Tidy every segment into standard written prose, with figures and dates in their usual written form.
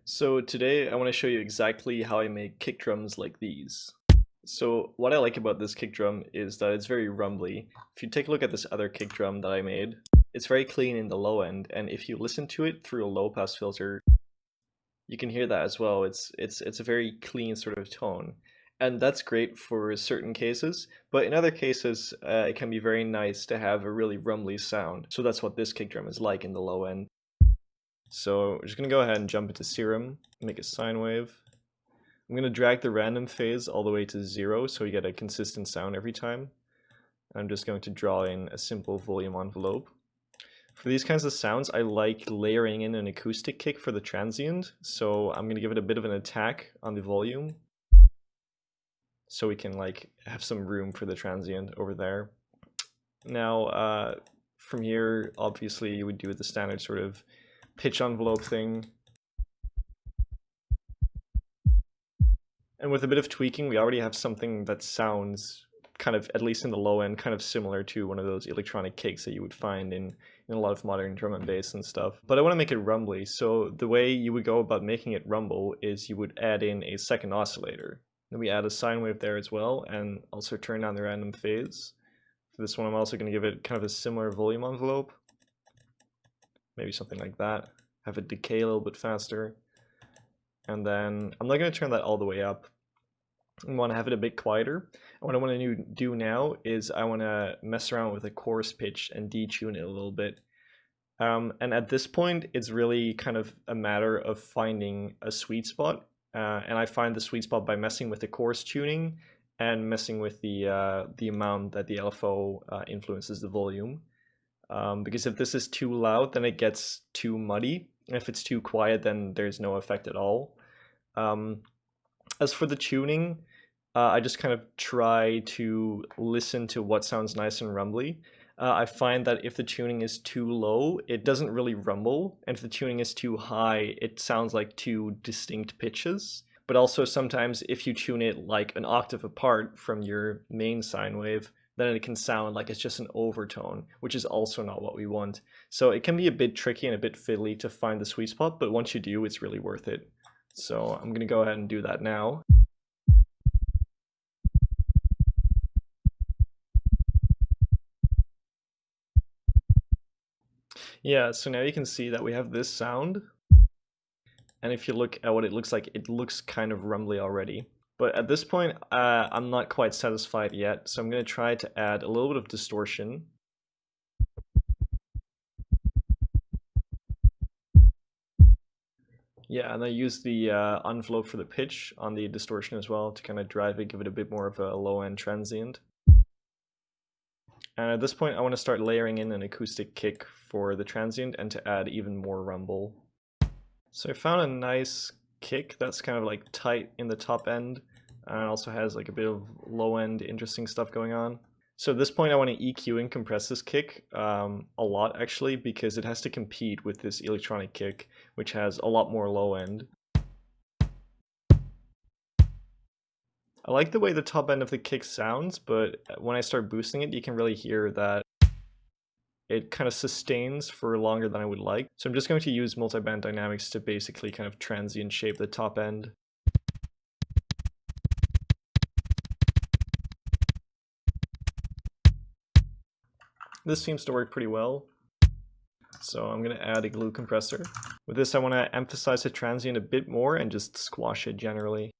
So today I want to show you exactly how I make kick drums like these. So what I like about this kick drum is that it's very rumbly. If you take a look at this other kick drum that I made, it's very clean in the low end, and if you listen to it through a low pass filter, you can hear that as well. It's a very clean sort of tone. And that's great for certain cases, but in other cases, it can be very nice to have a really rumbly sound. So that's what this kick drum is like in the low end. So we're just going to go ahead and jump into Serum, make a sine wave. I'm going to drag the random phase all the way to 0 so we get a consistent sound every time. I'm just going to draw in a simple volume envelope. For these kinds of sounds, I like layering in an acoustic kick for the transient, so I'm going to give it a bit of an attack on the volume so we can have some room for the transient over there. Now, from here, obviously you would do the standard sort of pitch envelope thing. And with a bit of tweaking, we already have something that sounds kind of, at least in the low end, kind of similar to one of those electronic kicks that you would find in a lot of modern drum and bass and stuff. But I want to make it rumbly, so the way you would go about making it rumble is you would add in a second oscillator. Then we add a sine wave there as well, and also turn down the random phase. For this one, I'm also going to give it kind of a similar volume envelope. Maybe something like that. Have it decay a little bit faster. And then I'm not going to turn that all the way up. I want to have it a bit quieter. And what I want to do now is I want to mess around with the chorus pitch and detune it a little bit. And at this point, it's really kind of a matter of finding a sweet spot. And I find the sweet spot by messing with the chorus tuning and messing with the amount that the LFO influences the volume. Because if this is too loud, then it gets too muddy. If it's too quiet, then there's no effect at all. As for the tuning, I just kind of try to listen to what sounds nice and rumbly. I find that if the tuning is too low, it doesn't really rumble, and if the tuning is too high, it sounds like two distinct pitches. But also sometimes if you tune it like an octave apart from your main sine wave, then it can sound like it's just an overtone, which is also not what we want. So it can be a bit tricky and a bit fiddly to find the sweet spot, but once you do, it's really worth it. So I'm going to go ahead and do that now. Yeah, so now you can see that we have this sound. And if you look at what it looks kind of rumbly already. But at this point, I'm not quite satisfied yet, so I'm going to try to add a little bit of distortion. Yeah, and I use the envelope for the pitch on the distortion as well to kind of drive it, give it a bit more of a low-end transient. And at this point, I want to start layering in an acoustic kick for the transient and to add even more rumble. So I found a nice kick that's kind of like tight in the top end and also has like a bit of low end interesting stuff going on. So at this point I want to EQ and compress this kick a lot actually, because it has to compete with this electronic kick which has a lot more low end. I like the way the top end of the kick sounds, but when I start boosting it you can really hear that it kind of sustains for longer than I would like. So I'm just going to use multiband dynamics to basically kind of transient shape the top end. This seems to work pretty well. So I'm going to add a glue compressor. With this I want to emphasize the transient a bit more and just squash it generally.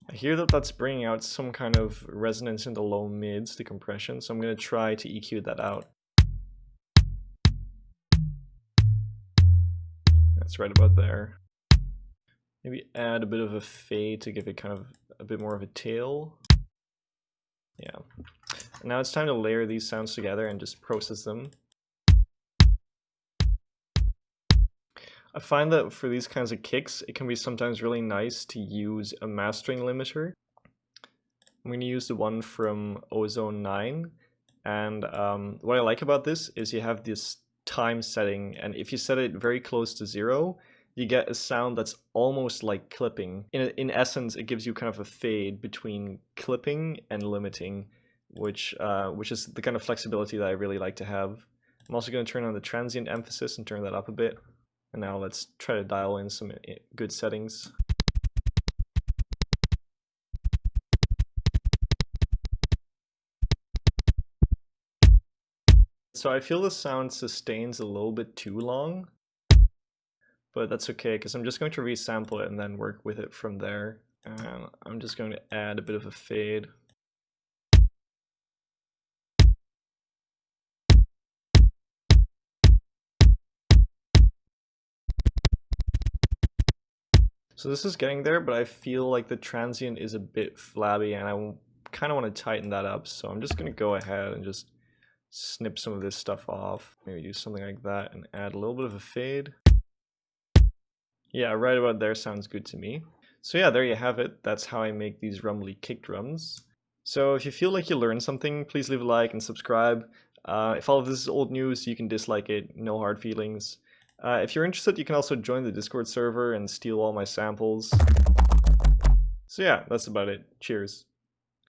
I hear that that's bringing out some kind of resonance in the low mids, the compression, so I'm going to try to EQ that out. That's right about there. Maybe add a bit of a fade to give it kind of a bit more of a tail. Yeah. Now it's time to layer these sounds together and just process them. I find that for these kinds of kicks, it can be sometimes really nice to use a mastering limiter. I'm going to use the one from Ozone 9, and what I like about this is you have this time setting, and if you set it very close to 0, you get a sound that's almost like clipping. In essence, it gives you kind of a fade between clipping and limiting, which is the kind of flexibility that I really like to have. I'm also going to turn on the transient emphasis and turn that up a bit. And now let's try to dial in some good settings. So I feel the sound sustains a little bit too long, but that's okay because I'm just going to resample it and then work with it from there. And I'm just going to add a bit of a fade. So this is getting there, but I feel like the transient is a bit flabby and I kind of want to tighten that up. So I'm just going to go ahead and just snip some of this stuff off. Maybe do something like that and add a little bit of a fade. Yeah, right about there sounds good to me. So yeah, there you have it. That's how I make these Rumbly kick drums. So if you feel like you learned something, please leave a like and subscribe. If all of this is old news, you can dislike it, no hard feelings. If you're interested, you can also join the Discord server and steal all my samples. So yeah, that's about it. Cheers.